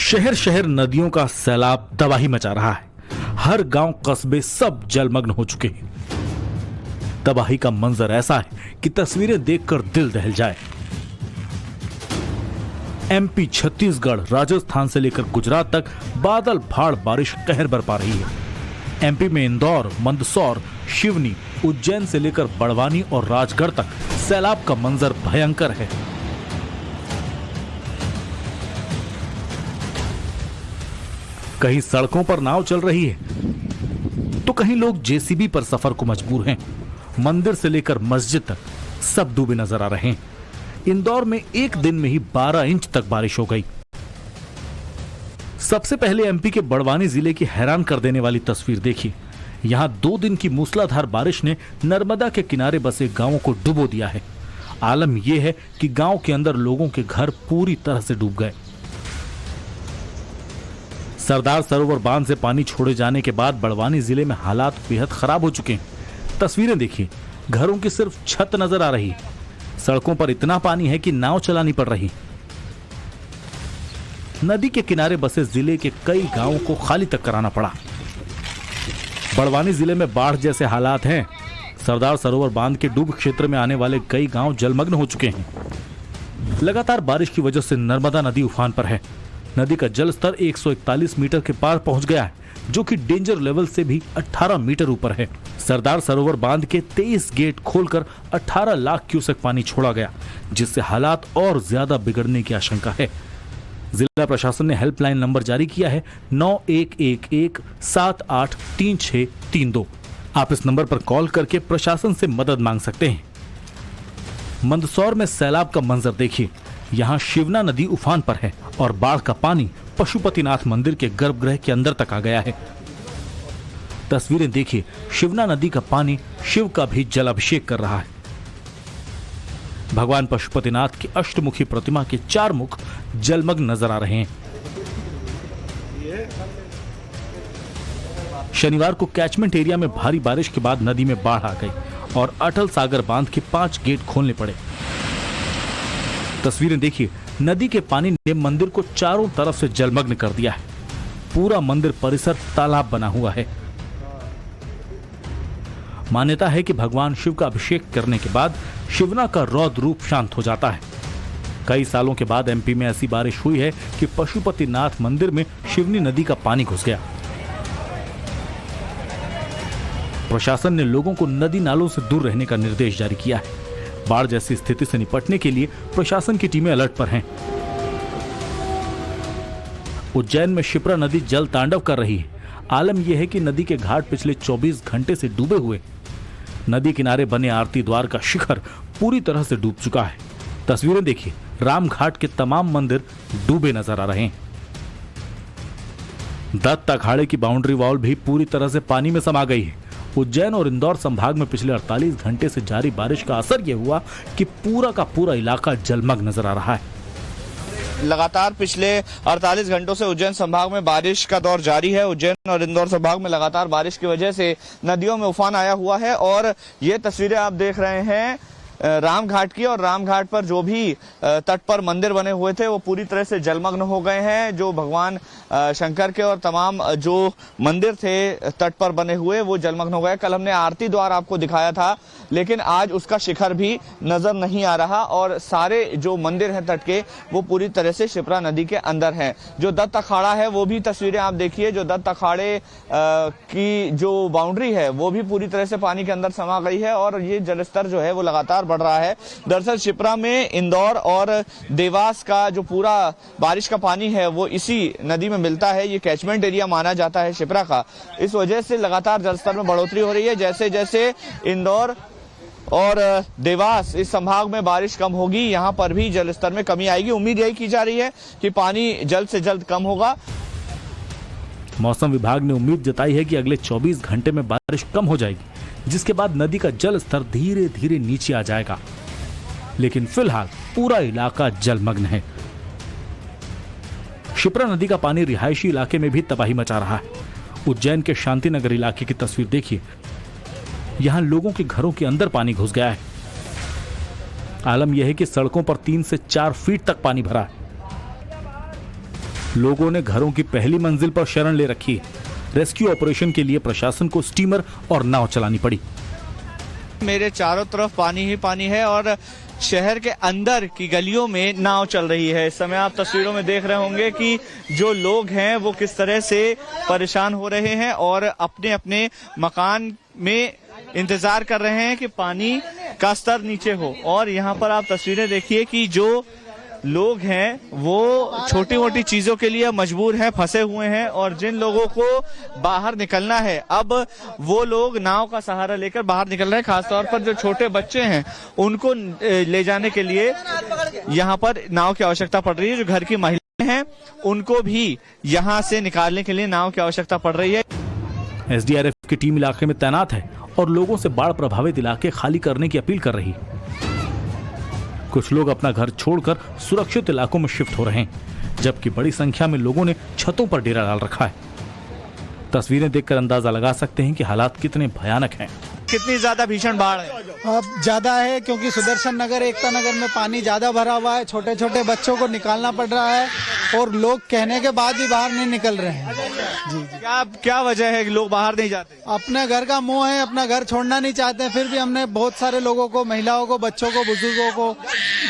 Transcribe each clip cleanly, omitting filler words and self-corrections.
शहर शहर नदियों का सैलाब तबाही मचा रहा है। हर गांव कस्बे सब जलमग्न हो चुके हैं। तबाही का मंजर ऐसा है कि तस्वीरें देखकर दिल दहल जाए। एमपी, छत्तीसगढ़, राजस्थान से लेकर गुजरात तक बादल फाड़ बारिश कहर बरपा रही है। एमपी में इंदौर, मंदसौर, शिवनी, उज्जैन से लेकर बड़वानी और राजगढ़ तक सैलाब का मंजर भयंकर है। कहीं सड़कों पर नाव चल रही है तो कहीं लोग जेसीबी पर सफर को मजबूर हैं। मंदिर से लेकर मस्जिद तक सब डूबे नजर आ रहे हैं। इंदौर में एक दिन में ही 12 इंच तक बारिश हो गई। सबसे पहले एमपी के बड़वानी जिले की हैरान कर देने वाली तस्वीर देखिए। यहां 2 दिन की मूसलाधार बारिश ने नर्मदा के किनारे बसे गांवों को डुबो दिया है। आलम यह है कि गांव के अंदर लोगों के घर पूरी तरह से डूब गए। सरदार सरोवर बांध से पानी छोड़े जाने के बाद बड़वानी जिले में हालात बेहद खराब हो चुके हैं। तस्वीरें देखिए, घरों की सिर्फ छत नजर आ रही है। सड़कों पर इतना पानी है कि नाव चलानी पड़ रही। नदी के किनारे बसे जिले के कई गांवों को खाली तक कराना पड़ा। बड़वानी जिले में बाढ़ जैसे हालात हैं। सरदार सरोवर बांध के डूब क्षेत्र में आने वाले कई गांव जलमग्न हो चुके हैं। लगातार बारिश की वजह से नर्मदा नदी उफान पर है। नदी का जल स्तर 141 मीटर के पार पहुंच गया है, जो कि डेंजर लेवल से भी 18 मीटर ऊपर है। सरदार सरोवर बांध के 23 गेट खोलकर 18 लाख क्यूसेक पानी छोड़ा गया, जिससे हालात और ज्यादा बिगड़ने की आशंका है। जिला प्रशासन ने हेल्पलाइन नंबर जारी किया है 9111783632। आप इस नंबर पर कॉल करके प्रशासन से मदद मांग सकते हैं। मंदसौर में सैलाब का मंजर देखिए। यहाँ शिवना नदी उफान पर है और बाढ़ का पानी पशुपतिनाथ मंदिर के गर्भगृह के अंदर तक आ गया है। तस्वीरें देखिए, शिवना नदी का पानी शिव का भी जल अभिषेक कर रहा है। भगवान पशुपतिनाथ की अष्टमुखी प्रतिमा के 4 मुख जलमग्न नजर आ रहे हैं। शनिवार को कैचमेंट एरिया में भारी बारिश के बाद नदी में बाढ़ आ गई और अटल सागर बांध के 5 गेट खोलने पड़े। तस्वीरें देखिए, नदी के पानी ने मंदिर को चारों तरफ से जलमग्न कर दिया है। पूरा मंदिर परिसर तालाब बना हुआ है। मान्यता है कि भगवान शिव का अभिषेक करने के बाद शिवना का रौद्र रूप शांत हो जाता है। कई सालों के बाद एमपी में ऐसी बारिश हुई है कि पशुपतिनाथ मंदिर में शिवनी नदी का पानी घुस गया। प्रशासन ने लोगों को नदी नालों से दूर रहने का निर्देश जारी किया है। बाढ़ जैसी स्थिति से निपटने के लिए प्रशासन की टीमें अलर्ट पर हैं। उज्जैन में शिप्रा नदी जल तांडव कर रही है। आलम यह है कि नदी के घाट पिछले 24 घंटे से डूबे हुए। नदी किनारे बने आरती द्वार का शिखर पूरी तरह से डूब चुका है। तस्वीरें देखिए, रामघाट के तमाम मंदिर डूबे नजर आ रहे हैं। दत्त अखाड़े की बाउंड्री वॉल भी पूरी तरह से पानी में समा गई है। उज्जैन और इंदौर संभाग में पिछले 48 घंटे से जारी बारिश का असर यह हुआ कि पूरा का पूरा इलाका जलमग्न नजर आ रहा है। लगातार पिछले 48 घंटों से उज्जैन संभाग में बारिश का दौर जारी है। उज्जैन और इंदौर संभाग में लगातार बारिश की वजह से नदियों में उफान आया हुआ है और ये तस्वीरें आप देख रहे हैं रामघाट की, और रामघाट पर जो भी तट पर मंदिर बने हुए थे वो पूरी तरह से जलमग्न हो गए हैं। जो भगवान शंकर के और तमाम जो मंदिर थे तट पर बने हुए वो जलमग्न हो गए। कल हमने आरती द्वार आपको दिखाया था, लेकिन आज उसका शिखर भी नजर नहीं आ रहा और सारे जो मंदिर हैं तट के वो पूरी तरह से शिप्रा नदी के अंदर हैं। जो दत्त अखाड़ा है वो भी तस्वीरें आप देखिए, जो दत्त अखाड़े की जो बाउंड्री है वो भी पूरी तरह से पानी के अंदर समा गई है और ये जलस्तर जो है वो लगातार बढ़ रहा है। दरअसल शिप्रा में इंदौर और देवास का जो पूरा बारिश का पानी है वो इसी नदी में मिलता है। ये कैचमेंट एरिया माना जाता है शिप्रा का। इस वजह से लगातार जलस्तर में बढ़ोतरी हो रही है। जैसे जैसे इंदौर और देवास इस संभाग में बारिश कम होगी, यहाँ पर भी जलस्तर में कमी आएगी। उम्मीद यही की जा रही है कि पानी जल्द से जल्द कम होगा। मौसम विभाग ने उम्मीद जताई है कि अगले 24 घंटे में बारिश कम हो जाएगी, जिसके बाद नदी का जल स्तर धीरे धीरे नीचे आ जाएगा। लेकिन फिलहाल पूरा इलाका जलमग्न है। शिप्रा नदी का पानी रिहायशी इलाके में भी तबाही मचा रहा है। उज्जैन के शांतिनगर इलाके की तस्वीर देखिए। यहां लोगों के घरों के अंदर पानी घुस गया है। आलम यह है कि सड़कों पर 3 से 4 फीट तक पानी भरा है। लोगों ने घरों की पहली मंजिल पर शरण ले रखी है। रेस्क्यू ऑपरेशन के लिए प्रशासन को स्टीमर और नाव चलानी पड़ी। मेरे चारों तरफ पानी ही पानी है और शहर के अंदर की गलियों में नाव चल रही है। इस समय आप तस्वीरों में देख रहे होंगे कि जो लोग हैं वो किस तरह से परेशान हो रहे हैं और अपने अपने मकान में इंतजार कर रहे हैं कि पानी का स्तर नीचे हो। और यहाँ पर आप तस्वीरें देखिए कि जो लोग हैं वो छोटी मोटी चीजों के लिए मजबूर हैं, फंसे हुए हैं। और जिन लोगों को बाहर निकलना है, अब वो लोग नाव का सहारा लेकर बाहर निकल रहे हैं। खासतौर पर जो छोटे बच्चे हैं उनको ले जाने के लिए यहाँ पर नाव की आवश्यकता पड़ रही है। जो घर की महिलाएं हैं उनको भी यहाँ से निकालने के लिए नाव की आवश्यकता पड़ रही है। एसडीआरएफ की टीम इलाके में तैनात है और लोगों से बाढ़ प्रभावित इलाके खाली करने की अपील कर रही है। कुछ लोग अपना घर छोड़कर सुरक्षित इलाकों में शिफ्ट हो रहे हैं, जबकि बड़ी संख्या में लोगों ने छतों पर डेरा डाल रखा है। तस्वीरें देखकर अंदाजा लगा सकते हैं कि हालात कितने भयानक हैं। कितनी ज्यादा भीषण बाढ़ है? अब ज्यादा है क्योंकि सुदर्शन नगर, एकता नगर में पानी ज्यादा भरा हुआ है। छोटे छोटे बच्चों को निकालना पड़ रहा है और लोग कहने के बाद भी बाहर नहीं निकल रहे हैं। जी। क्या वजह है कि लोग बाहर नहीं जाते? अपने घर का मोह है, अपना घर छोड़ना नहीं चाहते हैं। फिर भी हमने बहुत सारे लोगों को, महिलाओं को, बच्चों को, बुजुर्गों को,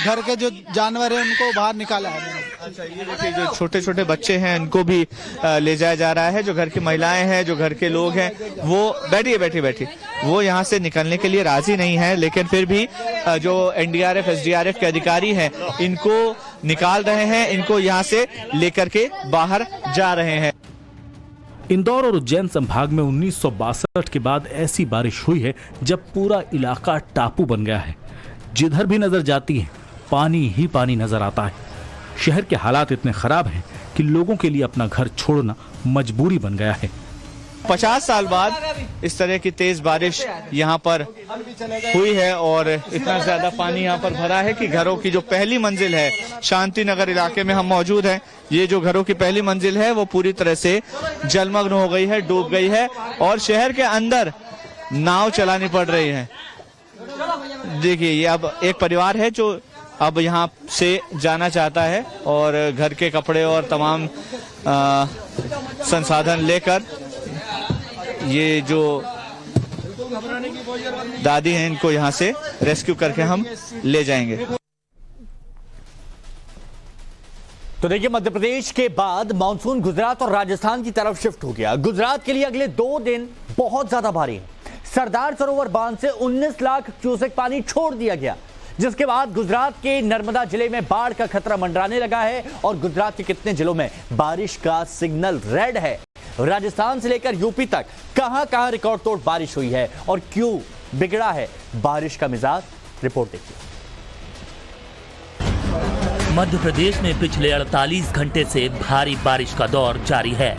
घर के जो जानवर हैं उनको बाहर निकाला है। अच्छा, ये देखिए जो छोटे छोटे बच्चे हैं इनको भी ले जाया जा रहा है। जो घर की महिलाएं हैं, जो घर के लोग हैं, वो बैठिए वो यहाँ से निकलने के लिए राजी नहीं है, लेकिन फिर भी जो एनडीआरएफ एसडीआरएफ के अधिकारी हैं इनको निकाल रहे हैं, इनको यहाँ से लेकर के बाहर जा रहे हैं। इंदौर और उज्जैन संभाग में 1962 के बाद ऐसी बारिश हुई है जब पूरा इलाका टापू बन गया है। जिधर भी नजर जाती है पानी ही पानी नजर आता है। शहर के हालात इतने खराब हैं कि लोगों के लिए अपना घर छोड़ना मजबूरी बन गया है। 50 साल बाद इस तरह की तेज बारिश यहाँ पर हुई है और इतना ज्यादा पानी यहाँ पर भरा है कि घरों की जो पहली मंजिल है, शांति नगर इलाके में हम मौजूद हैं, ये जो घरों की पहली मंजिल है वो पूरी तरह से जलमग्न हो गई है, डूब गई है और शहर के अंदर नाव चलानी पड़ रही है। देखिए ये अब एक परिवार है जो अब यहाँ से जाना चाहता है और घर के कपड़े और तमाम संसाधन लेकर ये जो दादी हैं इनको यहाँ से रेस्क्यू करके हम ले जाएंगे। तो देखिए, मध्य प्रदेश के बाद मानसून गुजरात और राजस्थान की तरफ शिफ्ट हो गया। गुजरात के लिए अगले 2 दिन बहुत ज्यादा भारी है। सरदार सरोवर बांध से 19 लाख क्यूसेक पानी छोड़ दिया गया, जिसके बाद गुजरात के नर्मदा जिले में बाढ़ का खतरा मंडराने लगा है और गुजरात के कितने जिलों में बारिश का सिग्नल रेड है। राजस्थान से लेकर यूपी तक कहां-कहां रिकॉर्ड तोड़ बारिश हुई है और क्यों बिगड़ा है बारिश का मिजाज, रिपोर्ट देखिए। मध्य प्रदेश में पिछले 48 घंटे से भारी बारिश का दौर जारी है।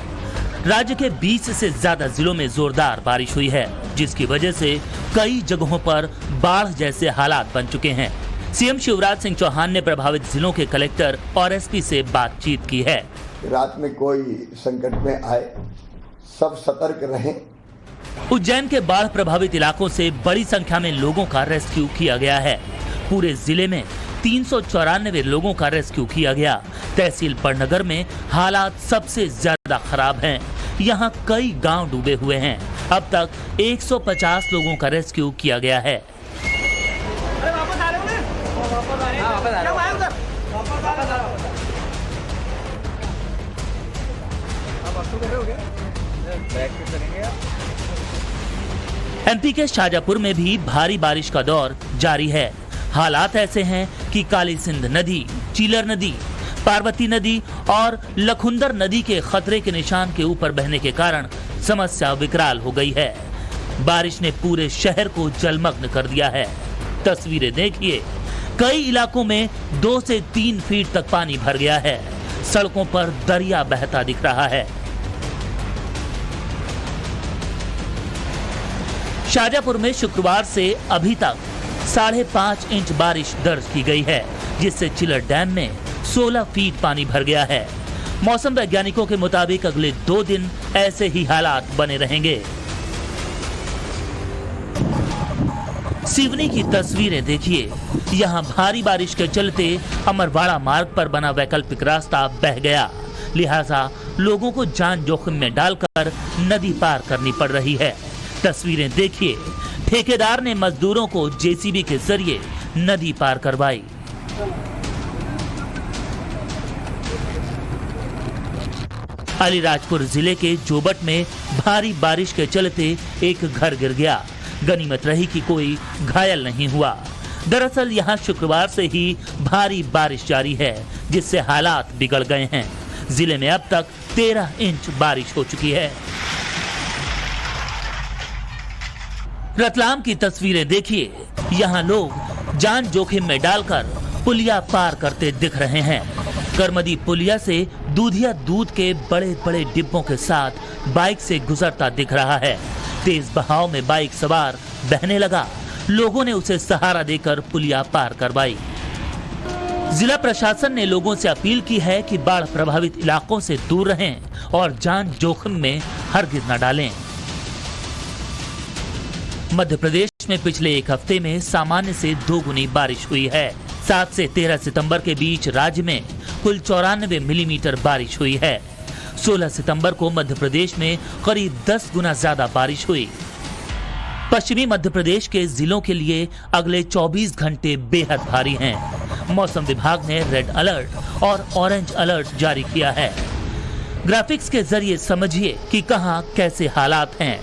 राज्य के 20 से ज्यादा जिलों में जोरदार बारिश हुई है, जिसकी वजह से कई जगहों पर बाढ़ जैसे हालात बन चुके हैं। सीएम शिवराज सिंह चौहान ने प्रभावित जिलों के कलेक्टर और एसपी से बातचीत की है। रात में कोई संकट में आए, सब सतर्क रहें। उज्जैन के बाढ़ प्रभावित इलाकों से बड़ी संख्या में लोगों का रेस्क्यू किया गया है। पूरे जिले में 394 लोगों का रेस्क्यू किया गया। तहसील परनगर में हालात सबसे ज्यादा खराब हैं। यहाँ कई गांव डूबे हुए हैं। अब तक 150 लोगों का रेस्क्यू किया गया है। एमपी के शाजापुर में भी भारी बारिश का दौर जारी है। हालात ऐसे हैं कि काली सिंध नदी, चीलर नदी, पार्वती नदी और लखुंदर नदी के खतरे के निशान के ऊपर बहने के कारण समस्या विकराल हो गई है। बारिश ने पूरे शहर को जलमग्न कर दिया है। तस्वीरें देखिए, कई इलाकों में 2 से 3 फीट तक पानी भर गया है। सड़कों पर दरिया बहता दिख रहा है। शाजापुर में शुक्रवार से अभी तक 5.5 इंच बारिश दर्ज की गई है, जिससे चिलर डैम में 16 फीट पानी भर गया है। मौसम वैज्ञानिकों के मुताबिक अगले 2 दिन ऐसे ही हालात बने रहेंगे। सिवनी की तस्वीरें देखिए, यहाँ भारी बारिश के चलते अमरवाड़ा मार्ग पर बना वैकल्पिक रास्ता बह गया, लिहाजा लोगों को जान जोखिम में डालकर नदी पार करनी पड़ रही है। तस्वीरें देखिए, ठेकेदार ने मजदूरों को जेसीबी के जरिए नदी पार करवाई। अलीराजपुर जिले के जोबट में भारी बारिश के चलते एक घर गिर गया। गनीमत रही कि कोई घायल नहीं हुआ। दरअसल यहां शुक्रवार से ही भारी बारिश जारी है, जिससे हालात बिगड़ गए हैं। जिले में अब तक 13 इंच बारिश हो चुकी है। रतलाम की तस्वीरें देखिए, यहां लोग जान जोखिम में डालकर पुलिया पार करते दिख रहे हैं। करमदी पुलिया से दूधिया दूध के बड़े बड़े डिब्बों के साथ बाइक से गुजरता दिख रहा है। तेज बहाव में बाइक सवार बहने लगा। लोगों ने उसे सहारा देकर पुलिया पार करवाई। जिला प्रशासन ने लोगों से अपील की है कि बाढ़ प्रभावित इलाकों से दूर रहें और जान जोखिम में हरगिज न डालें। मध्य प्रदेश में पिछले एक हफ्ते में सामान्य से 2 गुनी बारिश हुई है। 7 से 13 सितंबर के बीच राज्य में कुल 94 मिलीमीटर बारिश हुई है। 16 सितंबर को मध्य प्रदेश में करीब 10 गुना ज्यादा बारिश हुई। पश्चिमी मध्य प्रदेश के जिलों के लिए अगले 24 घंटे बेहद भारी हैं। मौसम विभाग ने रेड अलर्ट और ऑरेंज अलर्ट जारी किया है। ग्राफिक्स के जरिए समझिए कि कहां कैसे हालात हैं।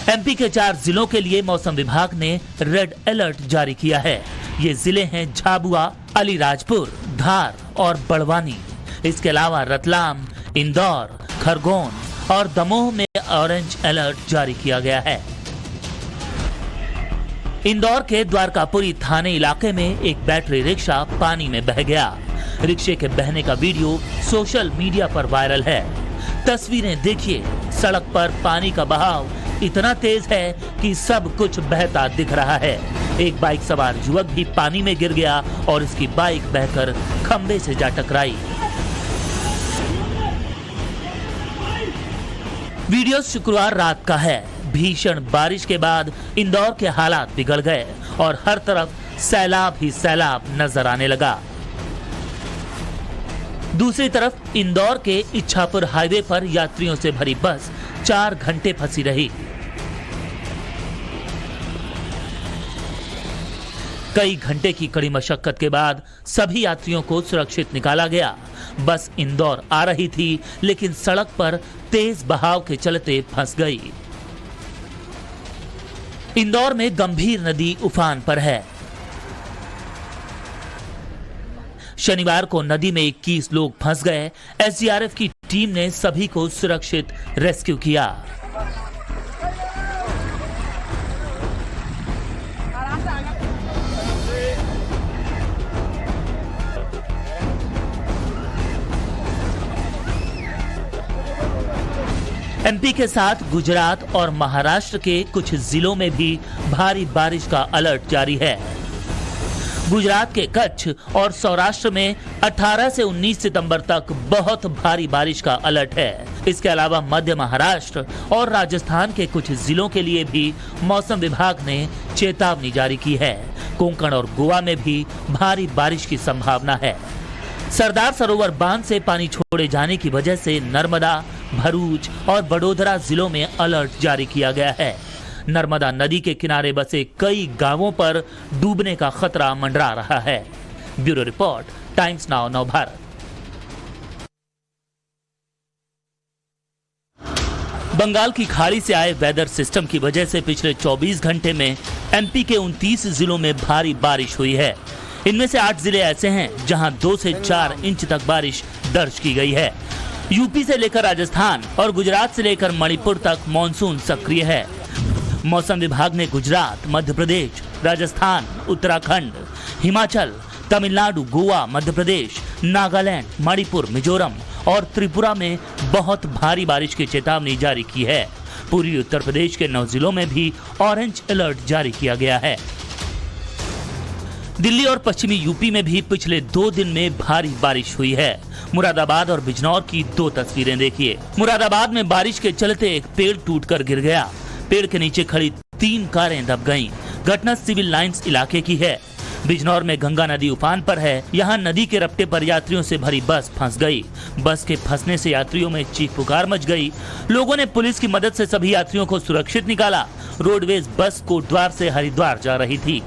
एमपी के 4 जिलों के लिए मौसम विभाग ने रेड अलर्ट जारी किया है। ये जिले हैं झाबुआ, अलीराजपुर, धार और बड़वानी। इसके अलावा रतलाम, इंदौर, खरगोन और दमोह में ऑरेंज अलर्ट जारी किया गया है। इंदौर के द्वारकापुरी थाने इलाके में एक बैटरी रिक्शा पानी में बह गया। रिक्शे के बहने का वीडियो सोशल मीडिया पर वायरल है। तस्वीरें देखिए, सड़क पर पानी का बहाव इतना तेज है कि सब कुछ बहता दिख रहा है। एक बाइक सवार युवक भी पानी में गिर गया और इसकी बाइक बहकर खंबे से जा टकराई। वीडियो शुक्रवार रात का है। भीषण बारिश के बाद इंदौर के हालात बिगड़ गए और हर तरफ सैलाब ही सैलाब नजर आने लगा। दूसरी तरफ इंदौर के इच्छापुर हाईवे पर यात्रियों से भरी बस 4 घंटे फंसी रही। कई घंटे की कड़ी मशक्कत के बाद सभी यात्रियों को सुरक्षित निकाला गया। बस इंदौर आ रही थी, लेकिन सड़क पर तेज बहाव के चलते फंस गई। इंदौर में गंभीर नदी उफान पर है। शनिवार को नदी में 21 लोग फंस गए। एसडीआरएफ की टीम ने सभी को सुरक्षित रेस्क्यू किया। एमपी के साथ गुजरात और महाराष्ट्र के कुछ जिलों में भी भारी बारिश का अलर्ट जारी है। गुजरात के कच्छ और सौराष्ट्र में 18 से 19 सितंबर तक बहुत भारी बारिश का अलर्ट है। इसके अलावा मध्य महाराष्ट्र और राजस्थान के कुछ जिलों के लिए भी मौसम विभाग ने चेतावनी जारी की है। कोंकण और गोवा में भी भारी बारिश की संभावना है। सरदार सरोवर बांध से पानी छोड़े जाने की वजह से नर्मदा, भरूच और वडोदरा जिलों में अलर्ट जारी किया गया है। नर्मदा नदी के किनारे बसे कई गांवों पर डूबने का खतरा मंडरा रहा है। ब्यूरो रिपोर्ट, टाइम्स नाउ नव भारत। बंगाल की खाड़ी से आए वेदर सिस्टम की वजह से पिछले 24 घंटे में एमपी के 29 जिलों में भारी बारिश हुई है। इनमें से 8 जिले ऐसे हैं जहां 2 से 4 इंच तक बारिश दर्ज की गई है। यूपी से लेकर राजस्थान और गुजरात से लेकर मणिपुर तक मॉनसून सक्रिय है। मौसम विभाग ने गुजरात, मध्य प्रदेश, राजस्थान, उत्तराखंड, हिमाचल, तमिलनाडु, गोवा, मध्य प्रदेश, नागालैंड, मणिपुर, मिजोरम और त्रिपुरा में बहुत भारी बारिश की चेतावनी जारी की है। पूर्वी उत्तर प्रदेश के 9 जिलों में भी ऑरेंज अलर्ट जारी किया गया है। दिल्ली और पश्चिमी यूपी में भी पिछले 2 दिन में भारी बारिश हुई है। मुरादाबाद और बिजनौर की 2 तस्वीरें देखिए। मुरादाबाद में बारिश के चलते एक पेड़ टूटकर गिर गया। पेड़ के नीचे खड़ी 3 कारें दब गईं। घटना सिविल लाइंस इलाके की है। बिजनौर में गंगा नदी उफान पर है। यहाँ नदी के रपटे पर यात्रियों से भरी बस फंस गई। बस के फंसने से यात्रियों में चीख पुकार मच गई। लोगों ने पुलिस की मदद से सभी यात्रियों को सुरक्षित निकाला। रोडवेज बस कोटद्वार से हरिद्वार जा रही थी।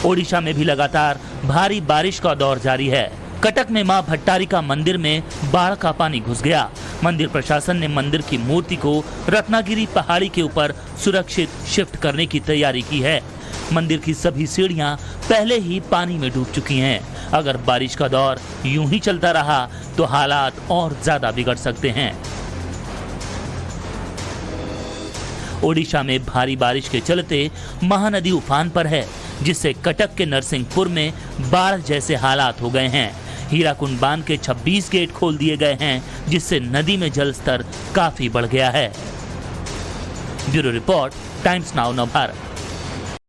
ओडिशा में भी लगातार भारी बारिश का दौर जारी है। कटक में मां भट्टारिका मंदिर में बाढ़ का पानी घुस गया। मंदिर प्रशासन ने मंदिर की मूर्ति को रत्नागिरी पहाड़ी के ऊपर सुरक्षित शिफ्ट करने की तैयारी की है। मंदिर की सभी सीढ़ियां पहले ही पानी में डूब चुकी हैं। अगर बारिश का दौर यूं ही चलता रहा तो हालात और ज्यादा बिगड़ सकते हैं। ओडिशा में भारी बारिश के चलते महानदी उफान पर है, जिससे कटक के नरसिंहपुर में बाढ़ जैसे हालात हो गए हैं। हीराकुंड बांध के 26 गेट खोल दिए गए हैं, जिससे नदी में जल स्तर काफी बढ़ गया है। Bureau report, times now Navbharat.